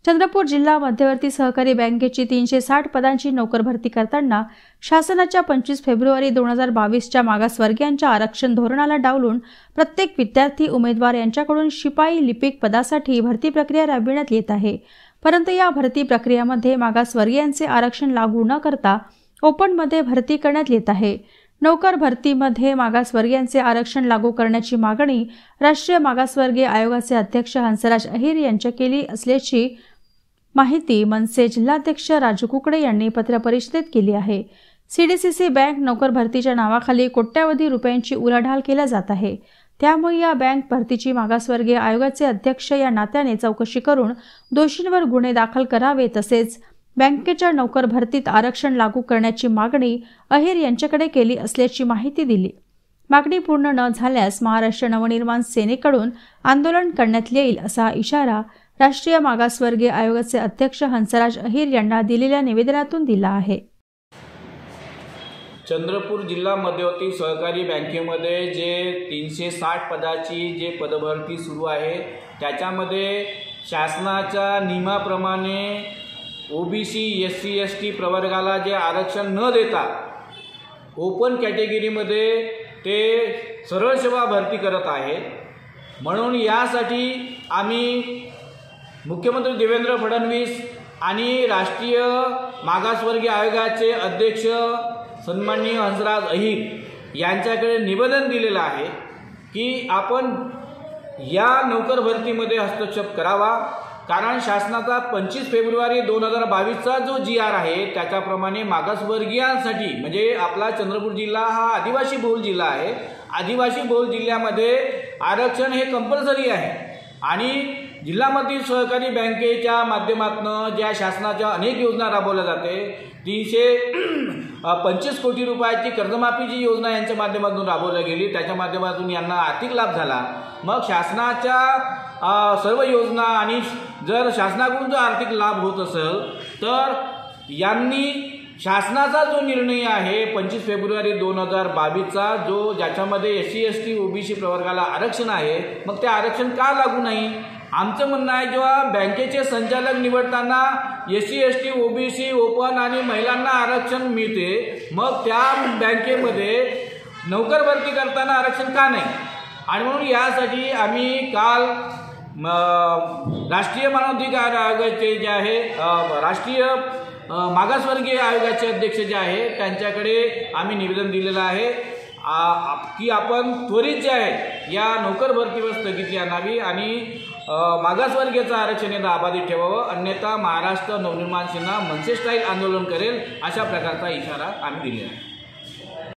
चंद्रपूर जिल्हा मध्यवर्ती सहकारी बँकेची 360 पदांची नोकर भरती करताना शासनाच्या 25 फेब्रुवारी 2022च्या मागासवर्गीयांच्या आरक्षण धोरणाला डावलून प्रत्येक विद्यार्थी उमेदवार यांच्याकडून शिपाई लिपिक पदासाठी भरती प्रक्रिया राबविण्यात येत आहे। परंतु या भरती प्रक्रियेमध्ये मागासवर्गीयांचे आरक्षण लागू न करता ओपनमध्ये भरती करण्यात येत आहे। नोकर भरतीमध्ये मागासवर्गीयांचे आरक्षण लागू करण्याची मागणी राष्ट्रीय मागासवर्गीय आयोगाचे अध्यक्ष हंसराज अहिर यांच्या केली असल्याची माहिती मनसे जिल्हाध्यक्ष राजू कुकडे यांनी पत्रपरिषदेत केली आहे। सीडीसीसी बँक नोकर भरतीच्या नावाखाली कोट्यावधी रुपयांची उलाढाल केली जात आहे। त्यामुळे या बँक भरतीची मागासवर्गीय आयोगाचे अध्यक्ष या नात्याने चौकशी करून दोषींवर गुन्हे दाखल करावे, तसेच बँकेच्या नोकर भरतीत आरक्षण लागू करण्याची मागणी अहिर यांच्याकडे केली असल्याची माहिती दिली। मागणी पूर्ण न झाल्यास महाराष्ट्र नवनिर्माण सेनेकडून आंदोलन करण्यात येईल असा इशारा राष्ट्रीय मागासवर्गीय आयोगाचे अध्यक्ष हंसराज अहिर यांना दिलेल्या निवेदनातून दिला आहे। चंद्रपूर जिल्हा मध्यवर्ती सहकारी बँकेमध्ये जे 360 पदाची जे पदभरती सुरू आहे त्याच्यामध्ये शासनाच्या नियमाप्रमाणे ओबीसी एससी एसटी प्रवर्गाला जे आरक्षण न देता ओपन कॅटेगरीमध्ये ते सरळ सेवा भरती करत आहे। म्हणून यासाठी आम्ही मुख्यमंत्री देवेंद्र फडणवीस आणि राष्ट्रीय मागासवर्गीय आयोगाचे अध्यक्ष सन्माननीय हंसराज अहिर यांच्याकडे निवेदन दिलेलं आहे की आपण या नोकर भरतीमध्ये हस्तक्षेप करावा, कारण शासनाचा 25 फेब्रुवारी 2022चा जो GR आहे त्याच्याप्रमाणे मागासवर्गीयांसाठी, म्हणजे आपला चंद्रपूर जिल्हा हा आदिवासी बहुल जिल्हा आहे, आदिवासी बहुल जिल्ह्यामध्ये आरक्षण हे कंपल्सरी आहे आणि जिल्हामधील सहकारी बँकेच्या माध्यमातून ज्या शासनाच्या अनेक योजना राबवल्या जाते, 325 कोटी रुपयाची कर्जमाफीची योजना यांच्या माध्यमातून राबवली गेली, त्याच्या माध्यमातून यांना आर्थिक लाभ झाला। मग शासनाच्या सर्व योजना आणि जर शासनाकडून जो आर्थिक लाभ होत असेल तर यांनी शासनाचा जो निर्णय आहे 25 फेब्रुवारी 2022चा जो ज्याच्यामध्ये SC ST OBC प्रवर्गाला आरक्षण आहे, मग ते आरक्षण का लागू नाही? आमचं म्हणणं आहे जेव्हा बँकेचे संचालक निवडताना SC ST OBC ओपन आणि महिलांना आरक्षण मिळते, मग त्या बँकेमध्ये नोकर भरती करताना आरक्षण का नाही? आणि म्हणून यासाठी आम्ही काल राष्ट्रीय मानवाधिकार आयोगाचे जे आहे राष्ट्रीय मागासवर्गीय आयोगाचे अध्यक्ष जे आहे त्यांच्याकडे आम्ही निवेदन दिलेलं आहे की आपण त्वरित जे आहे या नोकर भरतीवर स्थगिती आणावी आणि मागासवर्गीयाचं आरक्षण हे अबाधित ठेवावं, अन्यथा महाराष्ट्र नवनिर्माण सेना मनसे स्टाईल आंदोलन करेल अशा प्रकारचा इशारा आम्ही दिलेला आहे।